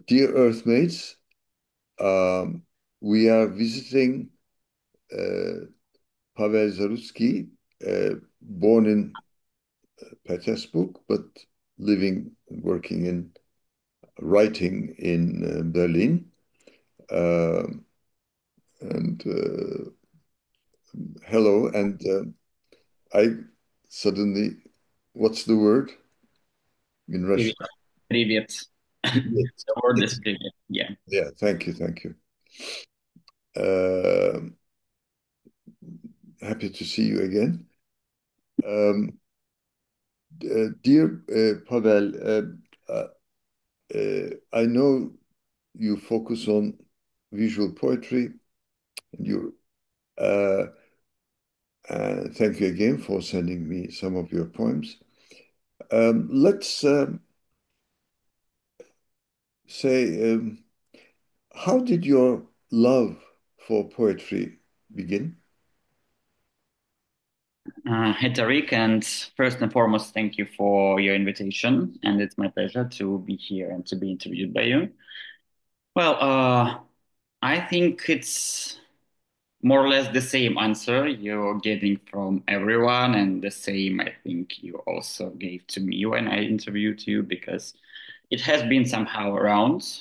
Dear Earthmates, um, we are visiting uh, Pavel Zarutskiy, born in Petersburg, but living and working in writing in Berlin. Um and Hello, and I suddenly, what's the word in Привет. Russian? Привет. Привет. The word is привет. Yeah. Yeah, thank you, thank you. Uh, Happy to see you again. Um, Dear Pavel, I know you focus on visual poetry, and uh, thank you again for sending me some of your poems. Let's say, how did your love for poetry begin? Hey, Tarık, and first and foremost, thank you for your invitation, and it's my pleasure to be here and to be interviewed by you. Well, I think it's more or less the same answer you're getting from everyone, and the same I think you also gave to me when I interviewed you, because it has been somehow around,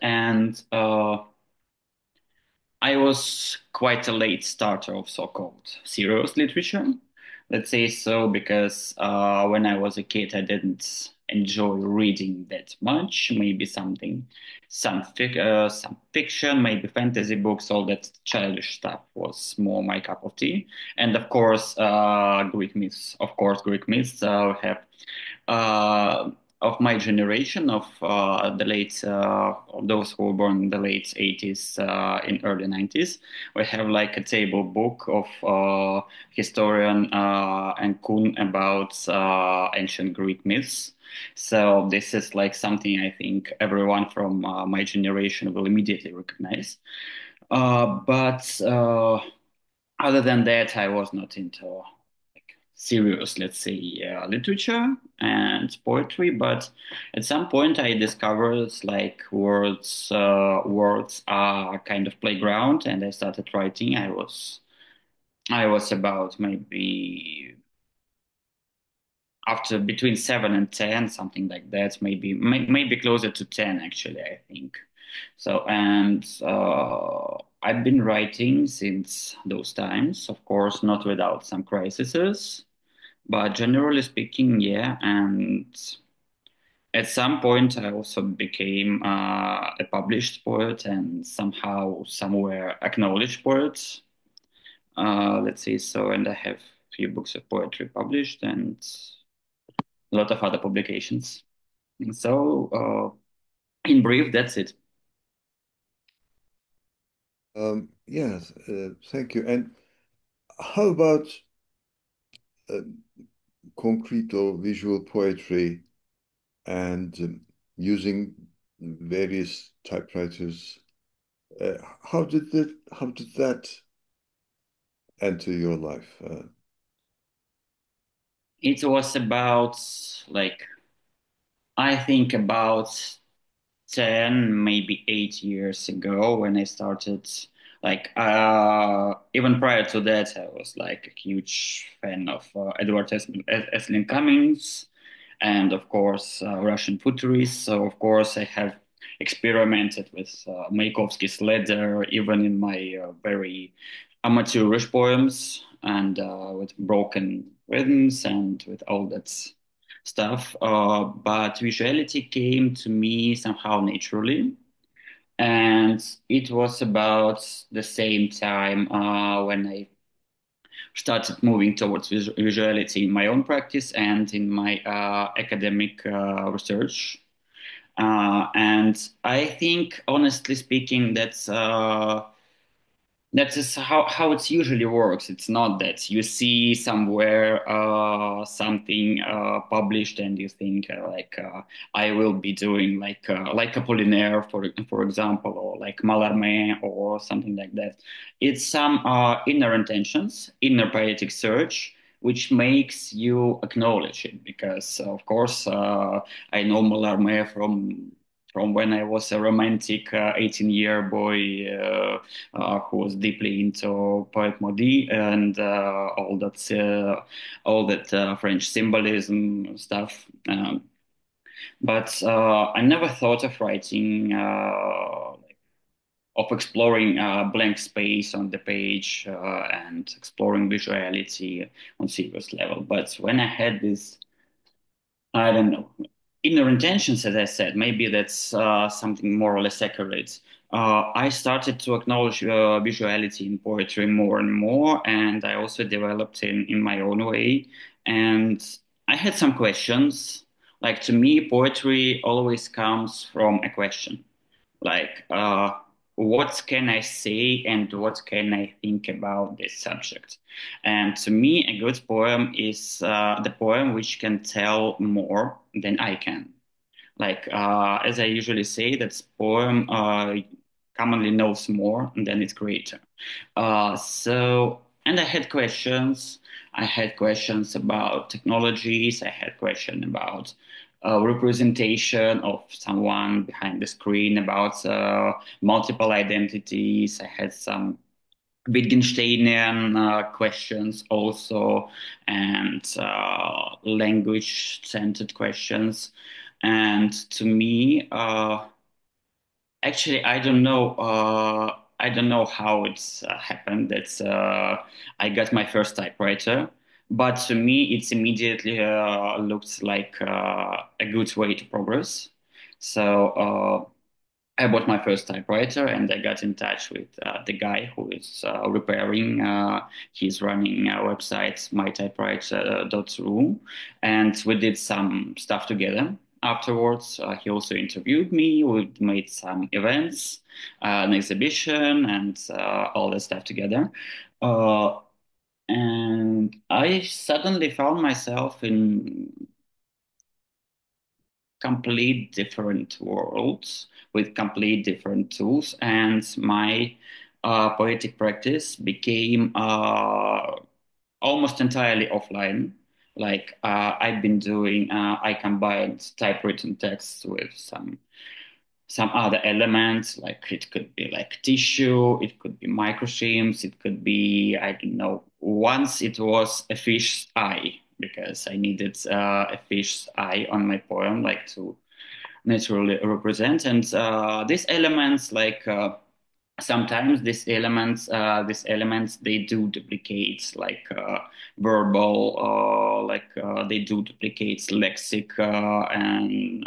and I was quite a late starter of so-called serious literature, let's say so, because when I was a kid, I didn't enjoy reading that much. Maybe some fiction, maybe fantasy books, all that childish stuff was more my cup of tea. And of course, Greek myths. Of course, Greek myths have uh, of my generation, of the late, of those who were born in the late 80s, in early 90s. We have like a table book of historian and Kuhn about ancient Greek myths. So this is like something I think everyone from my generation will immediately recognize. But other than that, I was not into like serious, let's say, literature and poetry. But at some point, I discovered like words are kind of playground, and I started writing. I was about maybe after between 7 and 10, something like that. Maybe closer to 10, actually, I think. So, and I've been writing since those times, of course, not without some crises, but generally speaking, yeah. And at some point, I also became a published poet and somehow, somewhere acknowledged poet. Let's say so. And I have a few books of poetry published and a lot of other publications. So, in brief, that's it. Yes, thank you. And how about uh, concrete or visual poetry and using various typewriters? How did that enter your life? It was about like I think about 10, maybe 8 years ago when I started. Like even prior to that, I was like a huge fan of Edward Estlin Cummings, and of course Russian futurists. So of course I have experimented with Mayakovsky's letter, even in my very amateurish poems, and with broken rhythms and with all that stuff. But visuality came to me somehow naturally. And it was about the same time when I started moving towards visuality in my own practice and in my academic research. And I think, honestly speaking, that is how it usually works. It's not that you see somewhere something published and you think I will be doing like Apollinaire, for example, or like Mallarmé or something like that. It's some inner intentions, inner poetic search, which makes you acknowledge it. Because of course, I know Mallarmé from when I was a romantic 18-year boy who was deeply into poet Maudit and all that French symbolism stuff. But I never thought of writing, of exploring blank space on the page and exploring visuality on serious level. But when I had this, I don't know, inner intentions, as I said, maybe that's something more or less accurate. I started to acknowledge visuality in poetry more and more, and I also developed in my own way. And I had some questions. Like to me, poetry always comes from a question like what can I say and what can I think about this subject. And to me a good poem is the poem which can tell more than I can. Like as I usually say, that poem commonly knows more than its creator. And I had questions. I had questions about technologies. I had questions about representation of someone behind the screen, about multiple identities. I had some Wittgensteinian questions also, and language-centered questions. And to me, actually, I don't know. I don't know how it's happened. That I got my first typewriter, but to me, it's immediately looked like a good way to progress. So I bought my first typewriter and I got in touch with the guy who is repairing. He's running a website, mytypewriter.ru, and we did some stuff together. Afterwards, he also interviewed me. We made some events, an exhibition, and all that stuff together. Uh, and I suddenly found myself in complete different worlds with complete different tools, and my poetic practice became almost entirely offline. Like I've been doing, I combined typewritten texts with some other elements, like it could be like tissue, it could be microschemes, it could be, I don't know, once it was a fish's eye, because I needed a fish's eye on my poem, like to naturally represent. And these elements, like sometimes these elements, they do duplicate like verbal, they do duplicate lexic and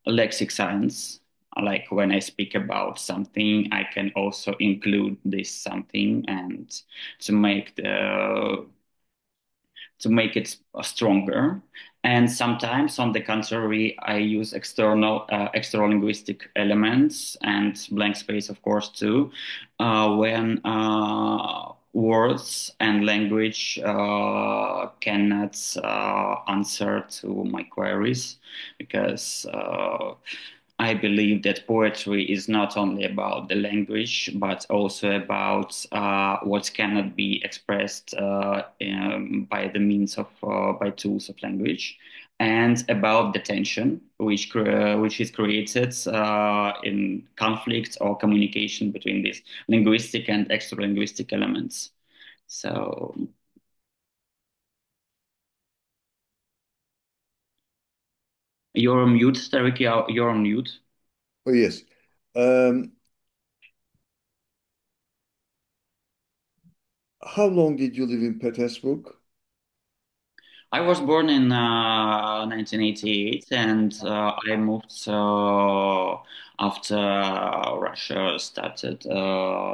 lexic science. Like when I speak about something, I can also include this something and to make the to make it stronger. And sometimes, on the contrary, I use external linguistic elements and blank space, of course, too, when words and language cannot answer to my queries, because I believe that poetry is not only about the language, but also about what cannot be expressed by the means of by tools of language, and about the tension which is created in conflict or communication between these linguistic and extra linguistic elements. So you're on mute, Tarek. You're on mute. Oh, yes. Um, how long did you live in Petersburg? I was born in 1988, and I moved after Russia started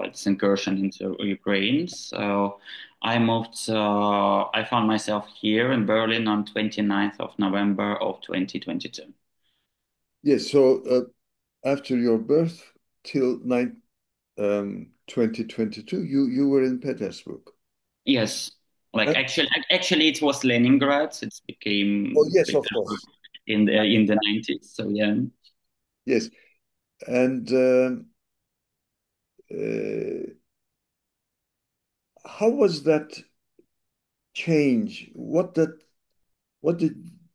its incursion into Ukraine. So I moved, I found myself here in Berlin on 29th of November of 2022. Yes, so after your birth till 2022, you were in Petersburg. Yes, like And, actually it was Leningrad. It oh, became yes, of Petersburg course. in the 90s. So yeah. Yes. And uh, how was that change, what did,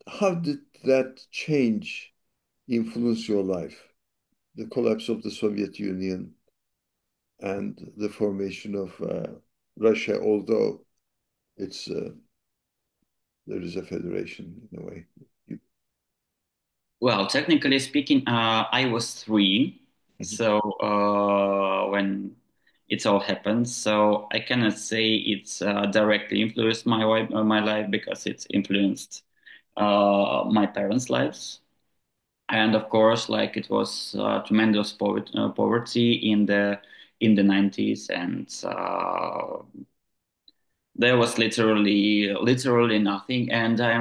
how did that change influence your life? The collapse of the Soviet Union and the formation of Russia, although it's there is a federation in a way. You, Well, technically speaking, I was three, so when it all happened, so I cannot say it's directly influenced my life because it's influenced my parents' lives, and of course, like it was tremendous poverty in the 90s, and there was literally nothing. And I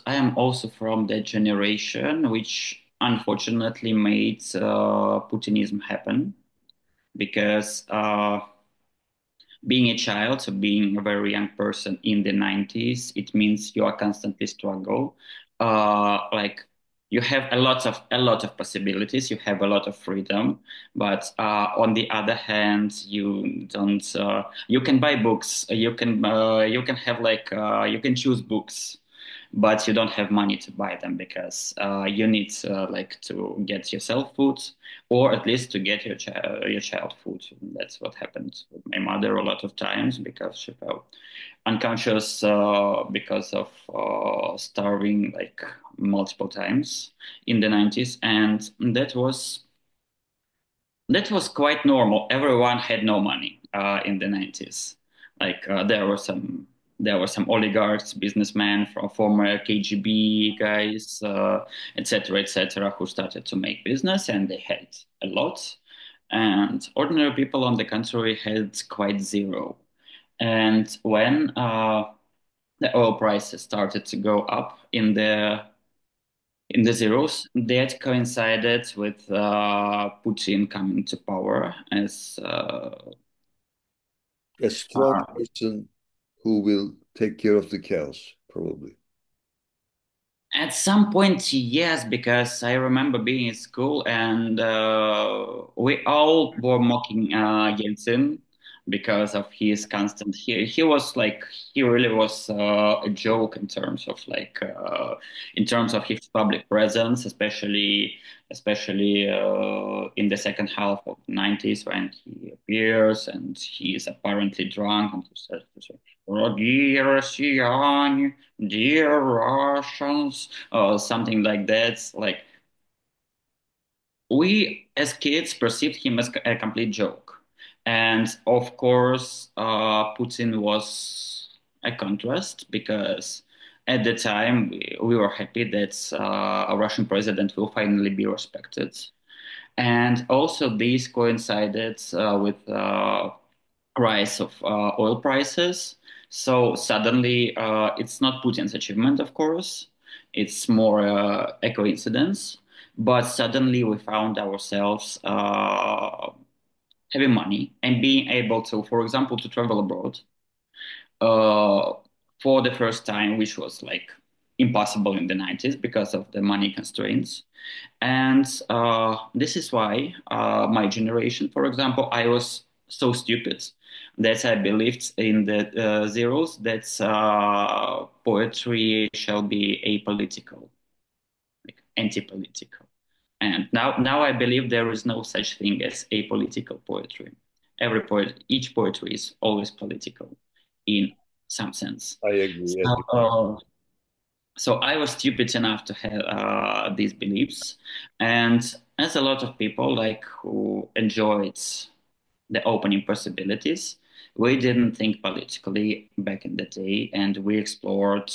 am also from that generation which unfortunately made Putinism happen because being a child, so being a very young person in the 90s, it means you are constantly struggle. Like you have a lot of possibilities, you have a lot of freedom, but on the other hand, you don't. You can buy books, you can have you can choose books, but you don't have money to buy them because you need to get yourself food or at least to get your child food. That's what happened with my mother a lot of times because she felt unconscious because of starving like multiple times in the 90s, and that was quite normal. Everyone had no money in the 90s. Like there were some oligarchs, businessmen, from former KGB guys, etc., who started to make business, and they had a lot. And ordinary people, on the contrary, had quite zero. And when the oil prices started to go up in the zeros, that coincided with Putin coming to power as a strong uh, person who will take care of the chaos, probably. at some point, yes, because I remember being in school and we all were mocking Yeltsin because of his constant. He was like he really was a joke in terms of his public presence, especially in the second half of the 90s when he appears and he is apparently drunk and he says, "Дорогие россияне, dear Russians," or something like that. Like we as kids perceived him as a complete joke. And of course, Putin was a contrast because at the time we were happy that a Russian president will finally be respected. And also, these coincided with rise of oil prices. So suddenly, it's not Putin's achievement, of course. It's more a coincidence. But suddenly, we found ourselves having money and being able to, for example, to travel abroad uh, for the first time, which was like impossible in the 90s because of the money constraints. And this is why my generation, for example, I was so stupid that I believed in the zeros that poetry shall be apolitical, like anti-political. And now I believe there is no such thing as apolitical poetry. Each poetry is always political in some sense. I agree. So, so I was stupid enough to have these beliefs, and as a lot of people like who enjoyed the opening possibilities, we didn't think politically back in the day, and we explored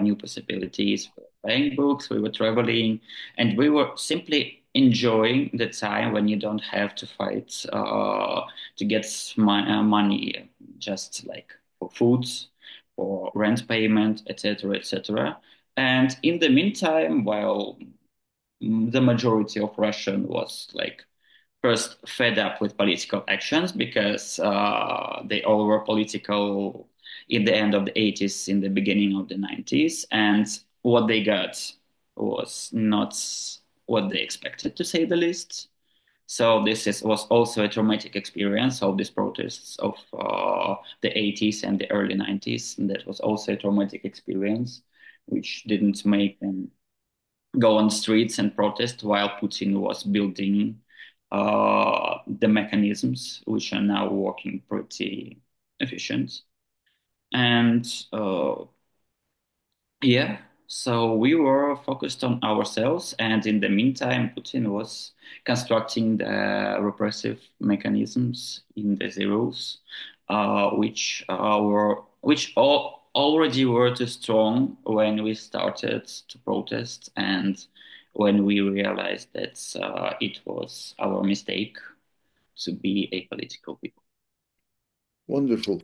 new possibilities. We were buying books, we were traveling, and we were simply enjoying the time when you don't have to fight to get money, just like for foods, for rent payment, etc., etc. And in the meantime, while the majority of Russian was like first fed up with political actions because they all were political in the end of the 80s, in the beginning of the 90s, and what they got was not what they expected, to say the least. So was also a traumatic experience of these protests of the 80s and the early 90s. And that was also a traumatic experience, which didn't make them go on streets and protest while Putin was building the mechanisms, which are now working pretty efficient. And yeah, so we were focused on ourselves, and in the meantime, Putin was constructing the repressive mechanisms in the zeros, which all already were too strong when we started to protest, and when we realized that it was our mistake to be a political people. Wonderful.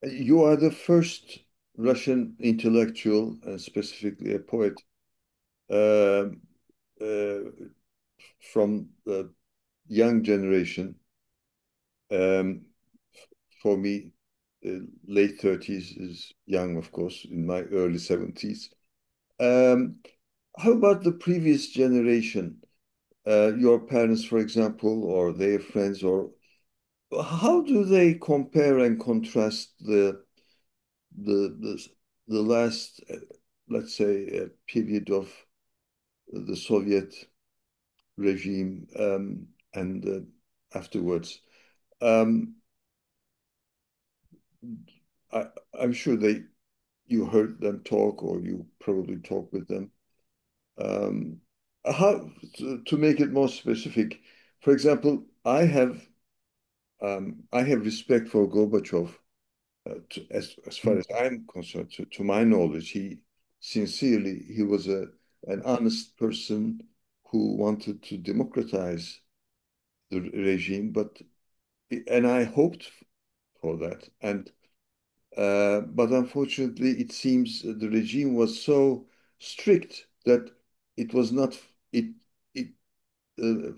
You are the first Russian intellectual, and specifically a poet, uh, uh, from the young generation. Um, for me, late 30s is young, of course, in my early 70s. Um, how about the previous generation? Your parents, for example, or their friends, or how do they compare and contrast the the, the last, let's say, period of the Soviet regime, and afterwards? Um, I, I'm sure you heard them talk, or you probably talk with them. Um, how to make it more specific? For example, I have respect for Gorbachev. As far as I'm concerned, to my knowledge, he was an honest person who wanted to democratize the regime, and I hoped for that. But unfortunately, it seems the regime was so strict that it was not it it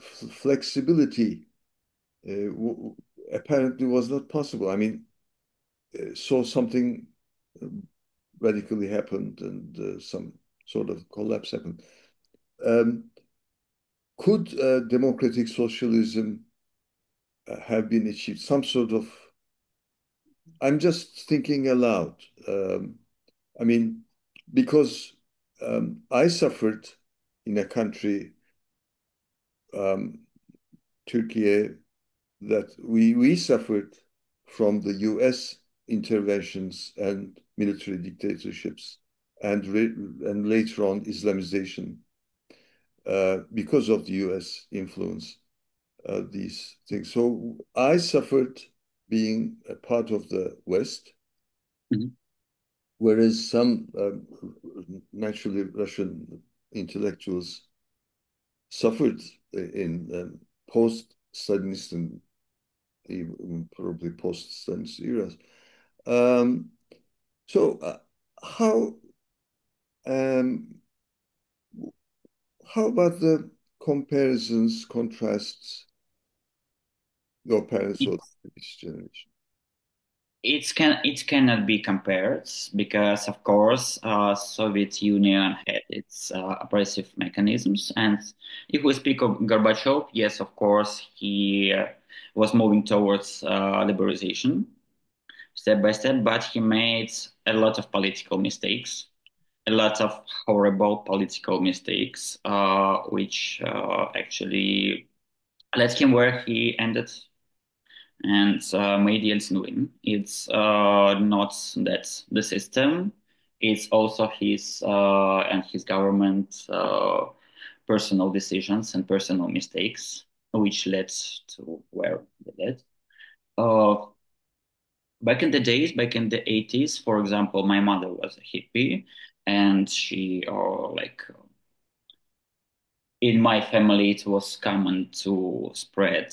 flexibility apparently was not possible. I mean, so something radically happened, and some sort of collapse happened. Um, could democratic socialism have been achieved? Some sort of. I'm just thinking aloud. I mean, because I suffered in a country, um, Turkey, that we suffered from the U.S. interventions and military dictatorships, and later on Islamization, because of the U.S. influence, these things. So I suffered being a part of the West, Mhm. whereas some naturally Russian intellectuals suffered in post-Stalinist and even probably post-Stalinist eras. Um, so how um, how about the comparisons, contrasts, your parents or this generation? It cannot be compared because, of course, Soviet Union had its oppressive mechanisms, and if we speak of Gorbachev, yes, of course, he was moving towards liberalization step by step, but he made a lot of political mistakes, a lot of horrible political mistakes, which actually led him where he ended and made Yeltsin win. It's not that the system; it's also his and his government personal decisions and personal mistakes, which led to where they led. Uh, Back in the days, back in the 80s, for example, my mother was a hippie, and she in my family, it was common to spread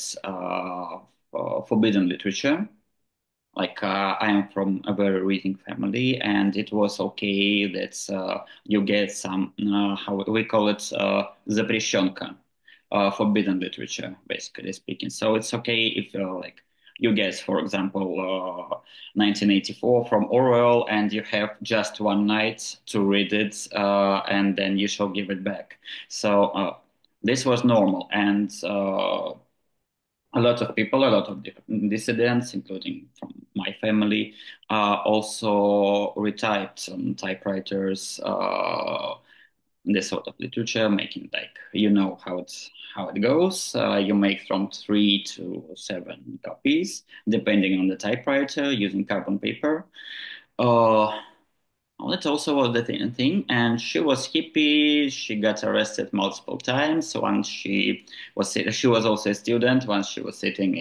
forbidden literature. I am from a very reading family, and it was okay that you get some how we call it запрещенка, forbidden literature, basically speaking. So it's okay if you get, for example, 1984 from Orwell, and you have just one night to read it, and then you shall give it back. So this was normal, and a lot of people, a lot of dissidents, including from my family, also retyped some typewriters, this sort of literature, making like how it goes. You make from 3 to 7 copies, depending on the typewriter, using carbon paper. Uh, well, that's also the thing. And she was hippie. She got arrested multiple times. Once she was also a student. Once she was sitting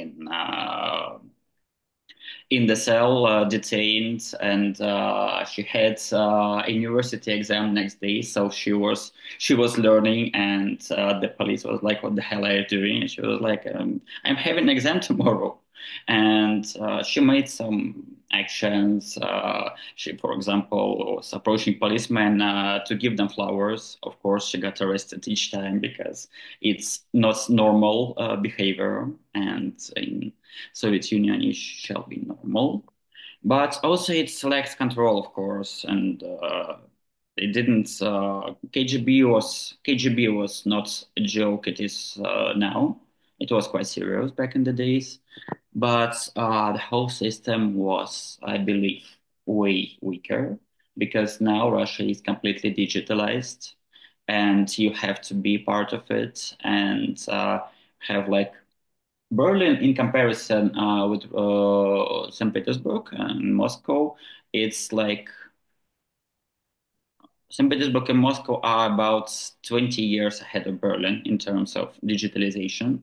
in the cell, detained, and she had a university exam next day. So she was learning, and the police was like, "What the hell are you doing?" And she was like, "I'm having an exam tomorrow." And she made some actions. She, for example, was approaching policemen to give them flowers. Of course, she got arrested each time because it's not normal behavior, and in Soviet Union it shall be normal. But also it lacks control, of course, and it didn't. KGB was not a joke. It is now. It was quite serious back in the days, but the whole system was, I believe, way weaker because now Russia is completely digitalized, and you have to be part of it and have like Berlin, in comparison with St. Petersburg and Moscow, it's like St. Petersburg and Moscow are about 20 years ahead of Berlin in terms of digitalization,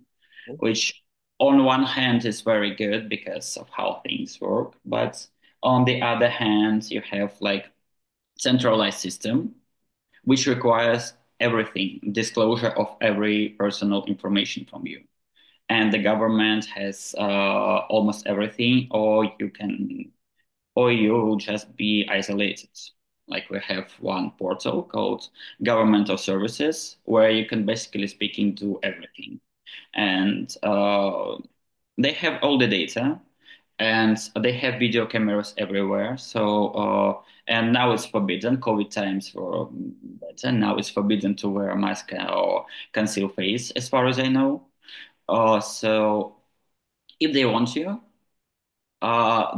which on one hand is very good because of how things work, but on the other hand, you have like centralized system, which requires everything, disclosure of every personal information from you. And the government has almost everything, or you will just be isolated. Like we have one portal called Governmental Services, where you can basically speaking do everything, and they have all the data, and they have video cameras everywhere. So and now it's forbidden. COVID times were better. Now it's forbidden to wear a mask or conceal face, as far as I know. So if they want you,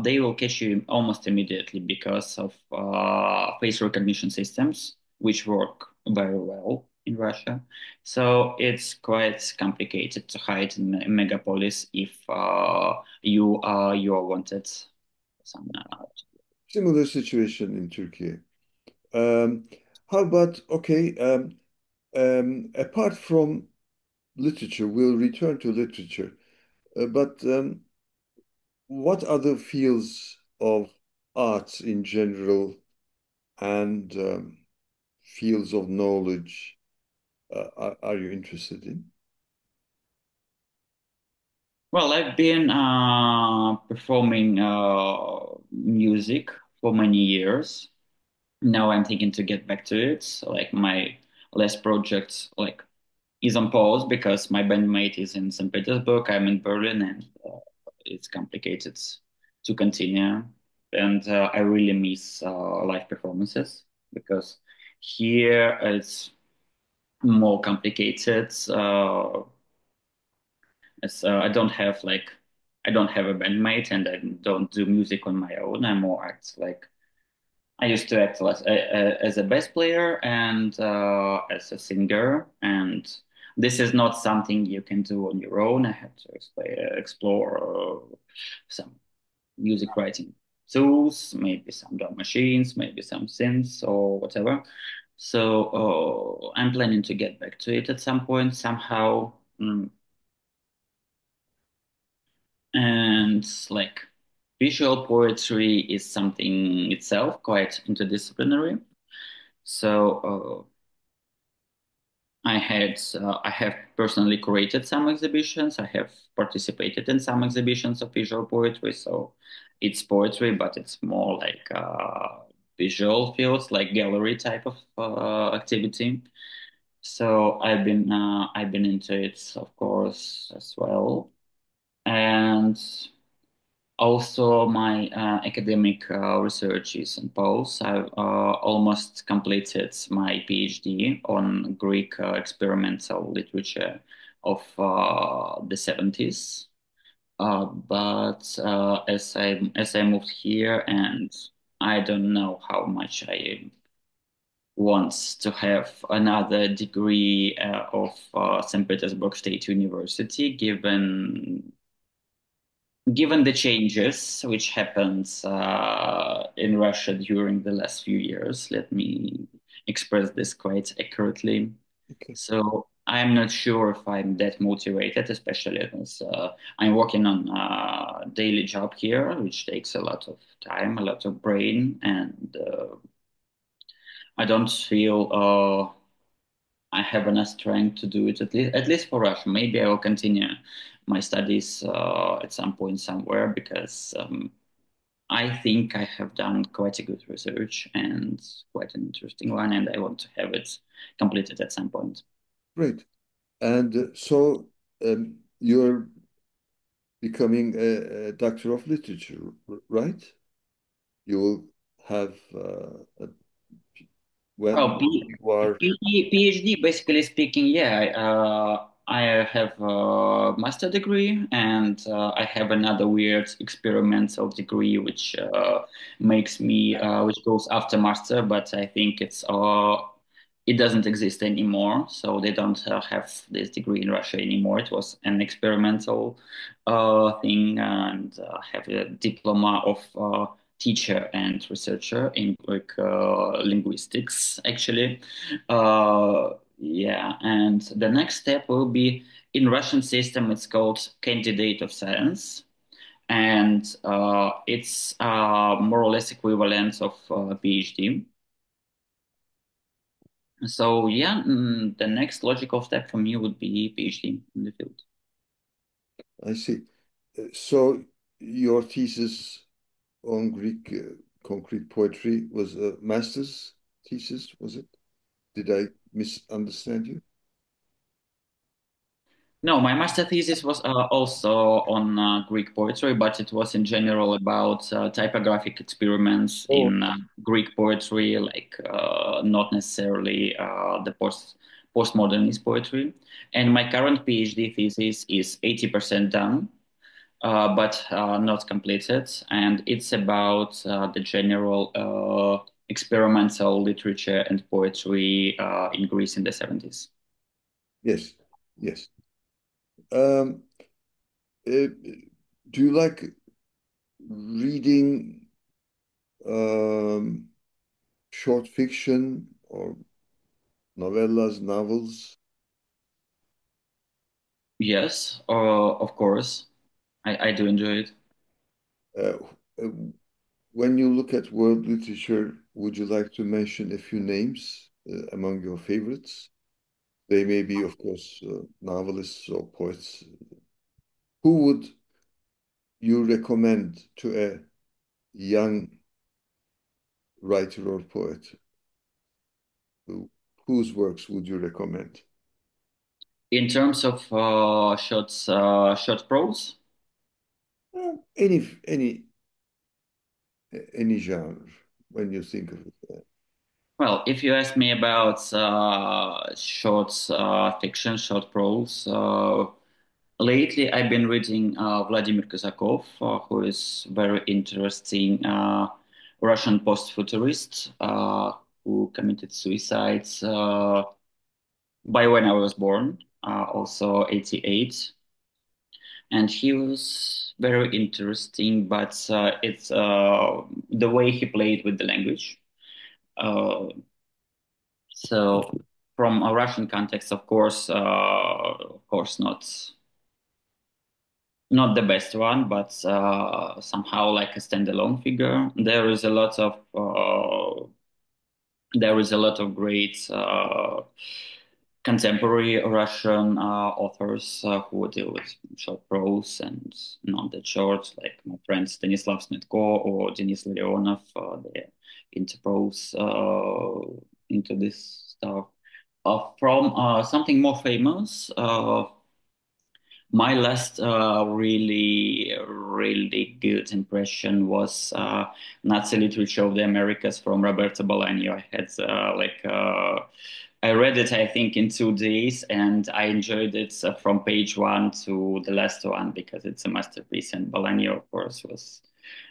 they will catch you almost immediately because of face recognition systems, which work very well in Russia. So it's quite complicated to hide in a megapolis if you are wanted. Some, Similar situation in Turkey. Um, how about, okay, apart from literature, we'll return to literature, but what other fields of arts in general and fields of knowledge are you interested in? well, I've been performing music for many years. Now I'm thinking to get back to it. So, like my last project, like is on pause because my bandmate is in St. Petersburg. I'm in Berlin, and it's complicated to continue. And I really miss live performances because here it's more complicated. I don't have a bandmate, and I don't do music on my own. I more act like I used to act as a bass player and as a singer, and this is not something you can do on your own. I had to explore some music writing tools, maybe some drum machines, maybe some synths or whatever. So I'm planning to get back to it at some point somehow. And like visual poetry is something itself quite interdisciplinary. So I have personally curated some exhibitions. I have participated in some exhibitions of visual poetry. So it's poetry, but it's more like visual fields, like gallery type of activity. So I've been into it, of course, as well. And also, my academic research is on pause. I've almost completed my PhD on Greek experimental literature of the 70s. But as I moved here, and I don't know how much I want to have another degree of St. Petersburg State University, given the changes which happened in Russia during the last few years. Let me express this quite accurately. Okay, So I'm not sure if I'm that motivated, especially as I'm working on a daily job here, which takes a lot of time, a lot of brain, and I don't feel I have enough strength to do it at least for Russia. Maybe I will continue my studies at some point somewhere because I think I have done quite a good research and quite an interesting one, and I want to have it completed at some point. great. And so you're becoming a doctor of literature, right? You will have Well, when you are. PhD, basically speaking, yeah, I have a master degree and I have another weird experimental degree which goes after master, but I think it doesn't exist anymore, so they don't have this degree in Russia anymore. It was an experimental thing, and I have a diploma of teacher and researcher in Greek linguistics, actually. Yeah, and the next step will be in Russian system. It's called candidate of science, and it's more or less equivalent of PhD. So yeah, the next logical step for me would be PhD in the field. I see. So your thesis on Greek concrete poetry was a master's thesis, was it? Did I misunderstand you? No, my master thesis was also on Greek poetry, but it was in general about typographic experiments Oh, in Greek poetry, like not necessarily the postmodernist poetry. And my current PhD thesis is 80% done, but not completed, and it's about the general experimental literature and poetry in Greece in the 70s. yes, yes. Um, uh, do you like reading um, short fiction or novellas, novels? Yes, of course. I do enjoy it. Uh, uh, when you look at world literature, would you like to mention a few names among your favorites? They may be, of course, novelists or poets. Who would you recommend to a young writer or poet? Whose works would you recommend? In terms of short prose, Any genre when you think of it. well, if you ask me about short fiction, short prose, lately I've been reading Vladimir Kazakov, who is very interesting Russian post-futurist who committed suicide by when I was born, also 88. And he was very interesting, but it's the way he played with the language. So from a Russian context, of course, not the best one, but somehow like a standalone figure. There is a lot of great contemporary Russian authors who deal with short prose and not that short, like my friend Stanislav Smetko or Denis Larionov. They're into prose, into this stuff. From something more famous, My last really good impression was Nazi literature of the Americas from Roberto Bolaño. I read it, I think, in 2 days, and I enjoyed it from page one to the last one because it's a masterpiece. And Bolaño, of course, was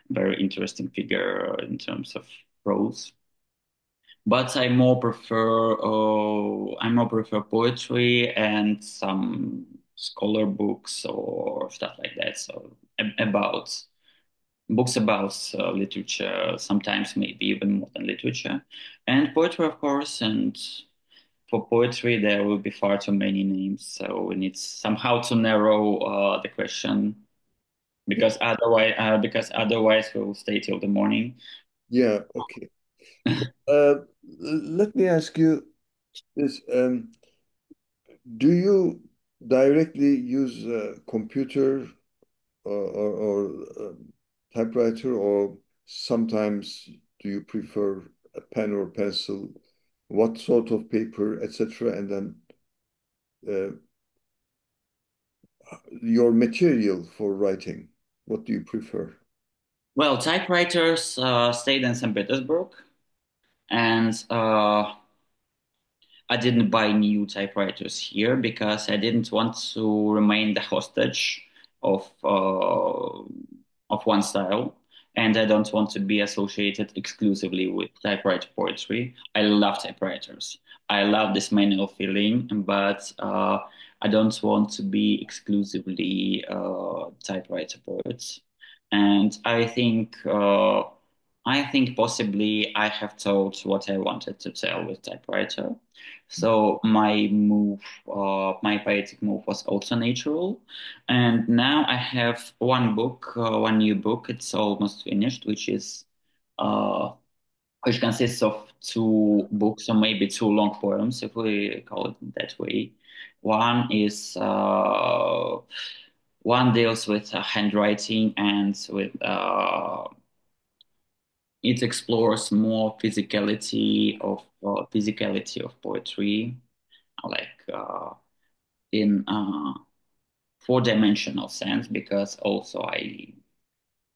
a very interesting figure in terms of prose. But I more prefer poetry and some scholar books or stuff like that. So about books about literature, sometimes maybe even more than literature, and poetry, of course. And for poetry, there will be far too many names, so we need somehow to narrow the question because otherwise we'll stay till the morning. Yeah, okay. Uh, Let me ask you this. Do you directly use a computer or typewriter, or sometimes do you prefer a pen or pencil? What sort of paper, etc.? And then uh, your material for writing. What do you prefer? Well, typewriters stayed in St. Petersburg, and I didn't buy new typewriters here because I didn't want to remain the hostage of one style, and I don't want to be associated exclusively with typewriter poetry. I love typewriters. I love this manual feeling, but I don't want to be exclusively typewriter poets. And I think possibly I have told what I wanted to tell with typewriter. So my poetic move was also natural. And now I have one new book. It's almost finished, uh, which consists of two books or maybe two long poems, if we call it that way. One is one deals with handwriting and with it explores more physicality of poetry, like in four-dimensional sense, because also I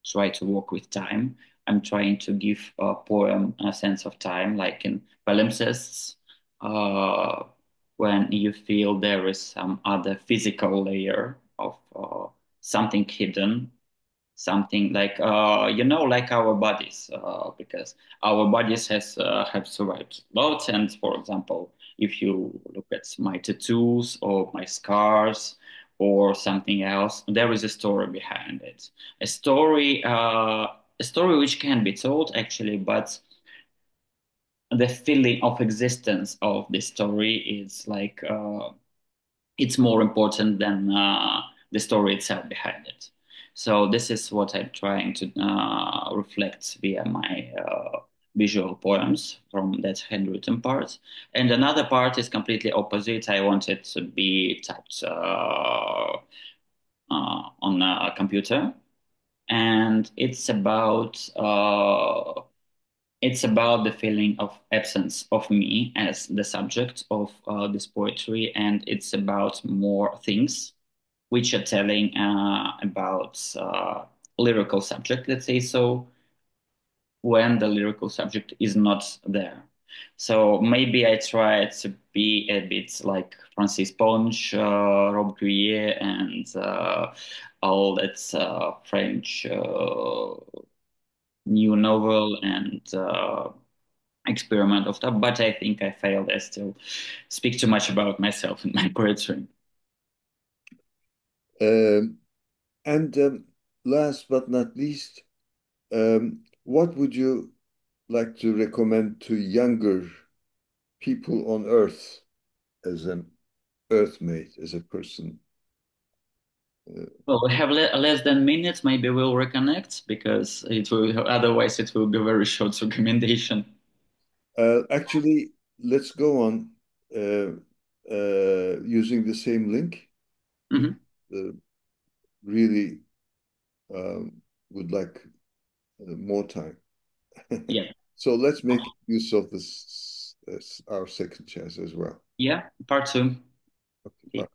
try to work with time. I'm trying to give a poem a sense of time, like in palimpsests, uh, when you feel there is some other physical layer of something hidden, something like like our bodies, because our bodies has have survived lots. And for example, if you look at my tattoos or my scars or something else, there is a story behind it, a story uh, a story which can be told actually, but the feeling of existence of this story is like it's more important than the story itself behind it. So this is what I'm trying to reflect via my visual poems from that handwritten part. And another part is completely opposite. I want it to be typed on a computer, and it's about the feeling of absence of me as the subject of this poetry, and it's about more things which are telling about lyrical subject, let's say so, when the lyrical subject is not there. So maybe I try to be a bit like Francis Ponge, Rob Gruyere, and all that French new novel and experiment of that. But I think I failed. I still speak too much about myself in my poetry. Um, and last but not least, what would you like to recommend to younger people on Earth as an Earthmate, as a person? Uh, Well, we have less than minutes. Maybe we'll reconnect because it will otherwise it will be a very short recommendation. Actually, let's go on using the same link. Hmm. Uh, Really would like more time. Yeah, So let's make use of this as our second chance as well. yeah. Part two. Okay, Okay. bye.